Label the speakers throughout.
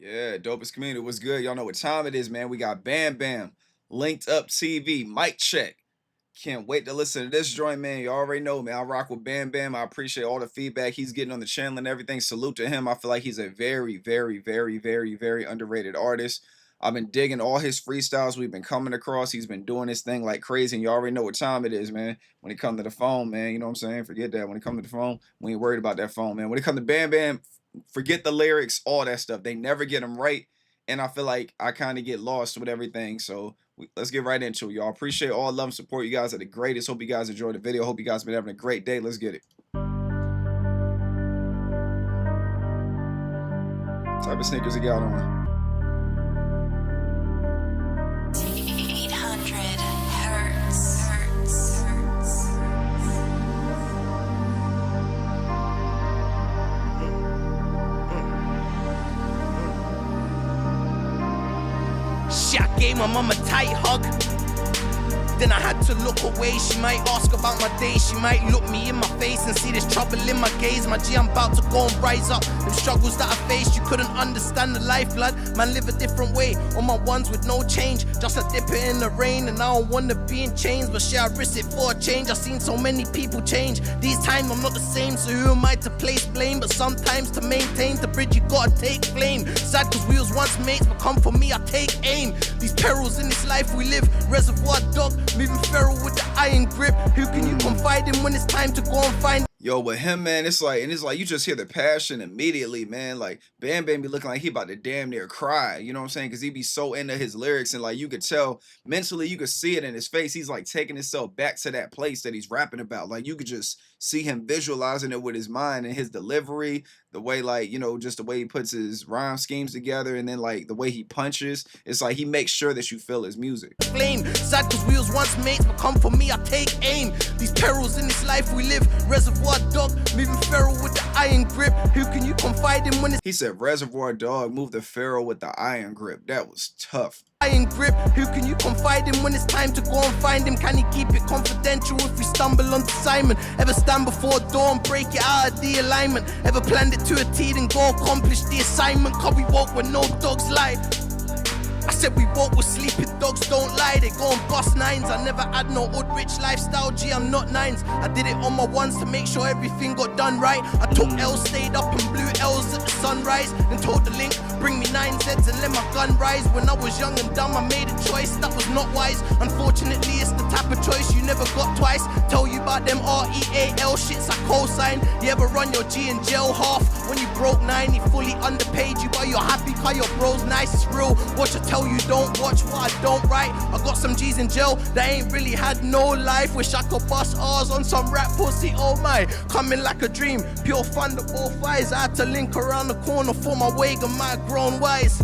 Speaker 1: Yeah, dopest community. What's good? Y'all know what time it is, man. We got Bam Bam, Linked Up TV, mic check. Can't wait to listen to this joint, man. You already know, man. I rock with Bam Bam. I appreciate all the feedback he's getting on the channel and everything. Salute to him. I feel like he's a very, very, very, very, very underrated artist. I've been digging all his freestyles we've been coming across. He's been doing this thing like crazy, and you already know what time it is, man. When it comes to the phone, man, you know what I'm saying? Forget that. When it comes to the phone, we ain't worried about that phone, man. When it comes to Bam Bam, forget the lyrics, all that stuff. They never get them right, and I feel like I kind of get lost with everything. So let's get right into it, y'all. Appreciate all love and support. You guys are the greatest. Hope you guys enjoyed the video. Hope you guys been having a great day. Let's get it. What type of sneakers you got on?
Speaker 2: 800 hertz.
Speaker 3: I gave my mom a tight hug. Then I had to look away. She might ask about my day. She might look me in my face and see this trouble in my gaze. My G, I'm about to go and rise up. Them struggles that I faced, you couldn't understand the life, blood. Man, live a different way. On my ones with no change, just a dip it in the rain. And I don't wanna be in chains, but shit, I risk it for a change. I've seen so many people change. These times I'm not the same, so who am I to place blame? But sometimes to maintain the bridge, you gotta take flame. Sad cause we was once mates, but come for me, I take aim. These perils in this life we live, reservoir dog, moving feral with the iron grip. Who can you confide in when it's time to go and find?
Speaker 1: Yo, with him, man, it's like you just hear the passion immediately, man. Like Bam Bam be looking like he about to damn near cry, you know what I'm saying? Because he be so into his lyrics, and like you could tell mentally, you could see it in his face. He's like taking himself back to that place that he's rapping about. Like you could just see him visualizing it with his mind and his delivery, the way, like, you know, just the way he puts his rhyme schemes together, and then like the way he punches. It's like he makes sure that you feel his music.
Speaker 3: Flame, sad cause we was once mates, but come for me, I take aim. These perils in this life we live, reservoir dog, moving feral with the iron grip. Who can you confide in when it's?
Speaker 1: He said reservoir dog, move the feral with the iron grip. That was tough.
Speaker 3: Iron grip, who can you confide in when it's time to go and find him? Can he keep it confidential if we stumble onto Simon? Ever stand before dawn, break it out of the alignment? Ever planned it to a T, then go accomplish the assignment? Cause we walk where no dogs lie. I said we walk with sleeping dogs, don't lie. They go and bust nines. I never had no old rich lifestyle, G, I'm not nines. I did it on my ones to make sure everything got done right. I took L's, stayed up and blew L's at the sunrise. Then told the link, bring me 9 Zs and let my gun rise. When I was young and dumb, I made a choice that was not wise. Unfortunately, it's the type of choice you never got twice. Tell you about them REAL shits I co-sign. You ever run your G in jail half when you broke 9? He fully underpaid you, but you're happy cause your bro's nice, it's real. Watch I tell you, don't watch what I don't write. I got some G's in jail that ain't really had no life. Wish I could bust R's on some rap pussy, oh my. Coming like a dream, pure fun to both eyes. I had to link around the corner for my wig and my grown wise.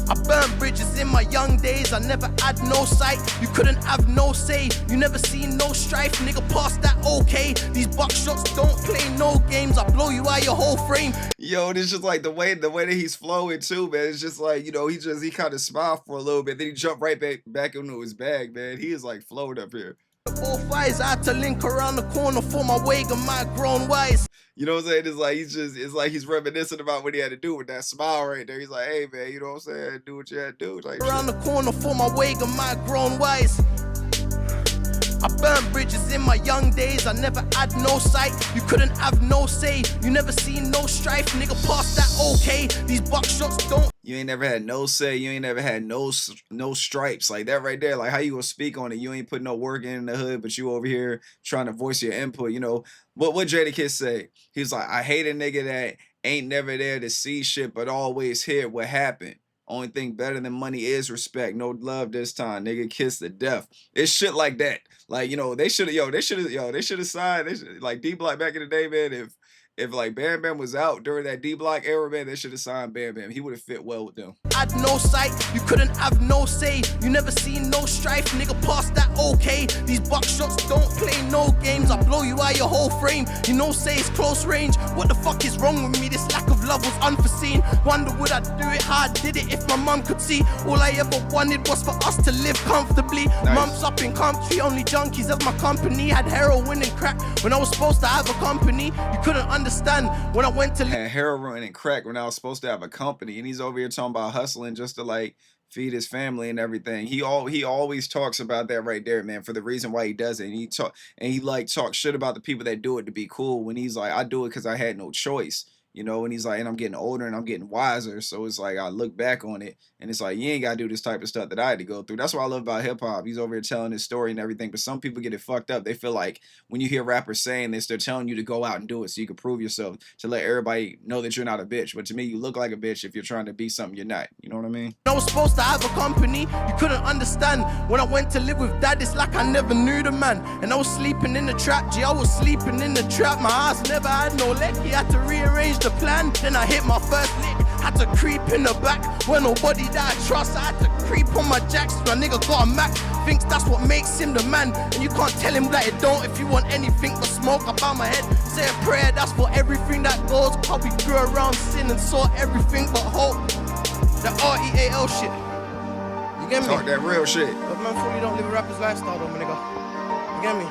Speaker 3: I burnt bridges in my young days, I never had no sight. You couldn't have no say, you never seen no strife. Nigga, past that okay. These buck shots don't play no games. I blow you out your whole frame.
Speaker 1: Yo, this just like the way that he's flowing too, man. It's just like, you know, he kind of smiled for a little bit, then he jumped right back into his bag, man. He is like flowing up here.
Speaker 3: Both eyes, I had to link around the corner for my wig and my grown wise.
Speaker 1: You know what I'm saying? It's like he's reminiscing about what he had to do with that smile right there. He's like, hey man, you know what I'm saying? Do what you had to do. Like,
Speaker 3: around the corner for my wig and my grown wise. I burnt bridges in my young days, I never had no sight. You couldn't have no say, you never seen no strife. Nigga, past that okay. These buck shots don't.
Speaker 1: You ain't never had no say, you ain't never had no stripes. Like that right there, like how you gonna speak on it? You ain't put no work in the hood, but you over here trying to voice your input. You know what Jadakiss say? He's like, I hate a nigga that ain't never there to see shit but always hear what happened. Only thing better than money is respect. No love this time, nigga. Kiss the death. It's shit like that. Like, you know, they should have signed. Like D Block back in the day, man. If like Bam Bam was out during that D Block era, man, they should have signed Bam Bam. He would have fit well with them.
Speaker 3: Had no sight, you couldn't have no say. You never seen no strife, nigga, past that okay. These buck shots don't play no games. I blow you out your whole frame. You know, say it's close range. What the fuck is wrong with me? This lack of love was unforeseen. Wonder would I do it how I did it if my mum could see. All I ever wanted was for us to live comfortably.
Speaker 1: Nice.
Speaker 3: Mum's up in country, only junkies as my company. Had heroin and crack when I was supposed to have a company. You couldn't understand when I went to
Speaker 1: Had heroin and crack when I was supposed to have a company, and he's over here talking about hustling just to like feed his family and everything. He always talks about that right there, man, for the reason why he does it. And he like talks shit about the people that do it to be cool, when he's like, I do it because I had no choice. You know, and he's like, and I'm getting older and I'm getting wiser. So it's like, I look back on it and it's like, you ain't got to do this type of stuff that I had to go through. That's what I love about hip hop. He's over here telling his story and everything. But some people get it fucked up. They feel like when you hear rappers saying this, they're telling you to go out and do it so you can prove yourself, to let everybody know that you're not a bitch. But to me, you look like a bitch if you're trying to be something you're not. You know what I mean?
Speaker 3: I was supposed to have a company. You couldn't understand when I went to live with dad. It's like I never knew the man. And I was sleeping in the trap. G, I was sleeping in the trap. My house never had no leg. He had to rearrange the plan. Then I hit my first lick. Had to creep in the back. When nobody that I trust, I had to creep on my jacks. My nigga got a Mac. Thinks that's what makes him the man. And you can't tell him that it don't. If you want anything but smoke, I bow my head. Say a prayer, that's for everything that goes. Probably grew around sin and saw everything but hope. The REAL shit. You get me?
Speaker 1: Talk that real shit.
Speaker 3: But man, fully don't live a rapper's lifestyle though, my nigga. You get me?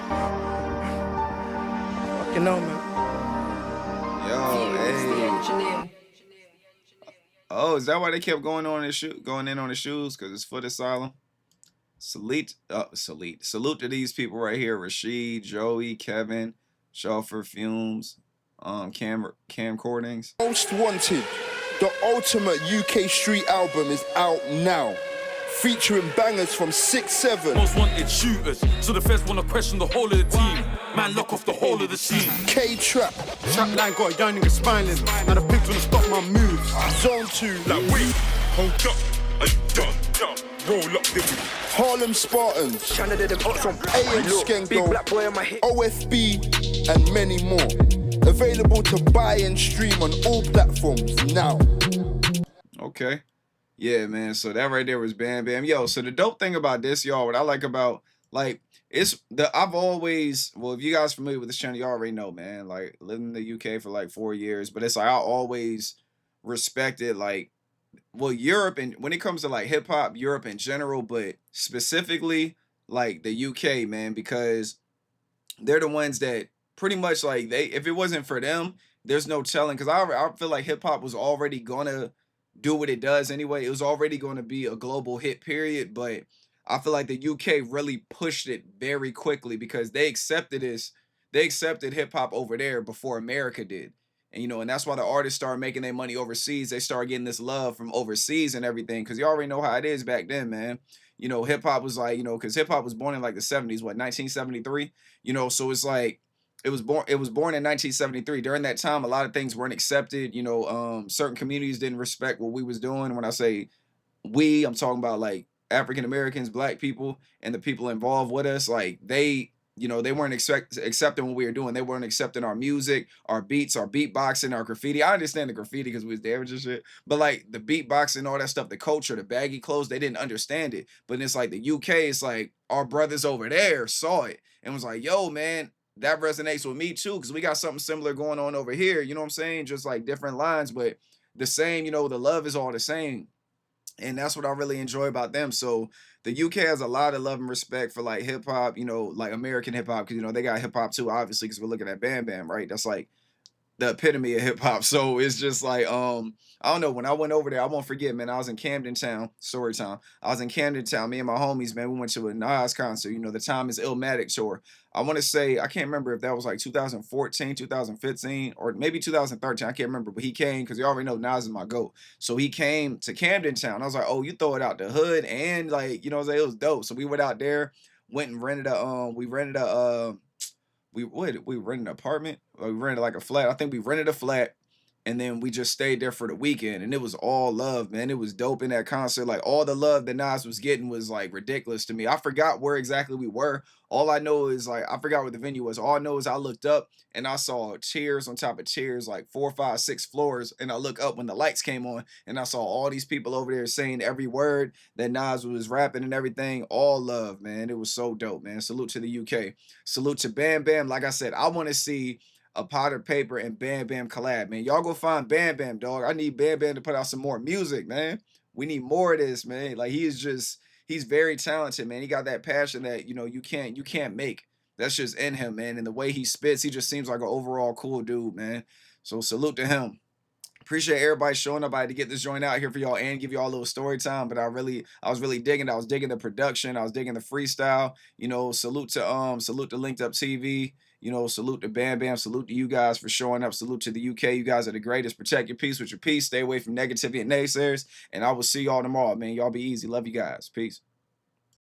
Speaker 3: Fucking know, man.
Speaker 1: Yo, hey. Oh, is that why they kept going in on the shoes? Because it's Foot Asylum. Salute to these people right here: Rashid, Joey, Kevin, Shelfer, Fumes, Camcordings.
Speaker 4: Most Wanted, the ultimate UK street album, is out now, featuring bangers from 6-7.
Speaker 5: Most wanted shooters, so the feds wanna question the whole of the team. Man, lock off the whole of the scene.
Speaker 4: K-Trap,
Speaker 6: Trap line got a young nigga spineless. Now the pigs wanna stop my moves.
Speaker 4: Zone 2,
Speaker 5: Like wait, hold up, roll up the
Speaker 4: Harlem Spartans,
Speaker 7: Tryna do them up from
Speaker 4: AM
Speaker 7: Big
Speaker 4: Skengo,
Speaker 7: black boy on my hip.
Speaker 4: OFB, and many more. Available to buy and stream on all platforms now.
Speaker 1: Okay. Yeah, man. So that right there was Bam Bam. Yo, so the dope thing about this, y'all, what I like about, like, I've always, well, if you guys familiar with this channel, you already know, man, like, living in the UK for like 4 years, but it's like, I always respected, like, well, Europe, and when it comes to like hip hop, Europe in general, but specifically like the UK, man, because they're the ones that pretty much like if it wasn't for them, there's no telling. Because I feel like hip hop was already gonna do what it does anyway. It was already going to be a global hit, period. But I feel like the UK really pushed it very quickly because they accepted hip hop over there before America did. And, you know, and that's why the artists started making their money overseas. They started getting this love from overseas and everything. Because you already know how it is back then, man. You know, hip hop was like, you know, because hip hop was born in like the 70s, 1973? You know, so it's like, it was born in 1973. During that time, a lot of things weren't accepted. You know, certain communities didn't respect what we was doing. When I say we, I'm talking about like African Americans, black people, and the people involved with us. Like you know, they weren't accepting what we were doing. They weren't accepting our music, our beats, our beatboxing, our graffiti. I understand the graffiti because we was there and shit, but like the beatboxing, all that stuff, the culture, the baggy clothes, they didn't understand it. But it's like the UK, it's like our brothers over there saw it and was like, yo, man, that resonates with me too, because we got something similar going on over here. You know what I'm saying? Just like different lines, but the same, you know, the love is all the same. And that's what I really enjoy about them. So the UK has a lot of love and respect for like hip hop, you know, like American hip hop, because, you know, they got hip hop too, obviously, because we're looking at Bam Bam, right? That's like the epitome of hip hop. So it's just like, I don't know. When I went over there, I won't forget, man. I was in Camden Town, story time. I was in Camden Town. Me and my homies, man, we went to a Nas concert. You know, the Time Is Illmatic tour. I want to say, I can't remember if that was like 2014, 2015, or maybe 2013. I can't remember, but he came because you already know Nas is my GOAT. So he came to Camden Town. I was like, oh, you throw it out the hood, and like, you know what I'm saying? It was dope. So we went out there, went and rented we rented an apartment. We rented like a flat. I think we rented a flat, and then we just stayed there for the weekend, and it was all love, man. It was dope in that concert. Like, all the love that Nas was getting was like ridiculous to me. I forgot where exactly we were. All I know is like, I forgot what the venue was. All I know is I looked up and I saw chairs on top of chairs, like 4, 5, 6 floors. And I look up when the lights came on, and I saw all these people over there saying every word that Nas was rapping and everything. All love, man. It was so dope, man. Salute to the UK. Salute to Bam Bam. Like I said, I want to see a Potter Paper and Bam Bam collab, man. Y'all go find Bam Bam, dog. I need Bam Bam to put out some more music, man. We need more of this, man. Like he's very talented, man. He got that passion that you can't make. That's just in him, man. And the way he spits, he just seems like an overall cool dude, man. So salute to him. Appreciate everybody showing up. I had to get this joint out here for y'all and give y'all a little story time. But I was really digging it. I was digging the production. I was digging the freestyle. Salute to Linked Up TV. Salute to Bam Bam. Salute to you guys for showing up. Salute to the UK. You guys are the greatest. Protect your peace with your peace. Stay away from negativity and naysayers. And I will see y'all tomorrow, man. Y'all be easy. Love you guys. Peace.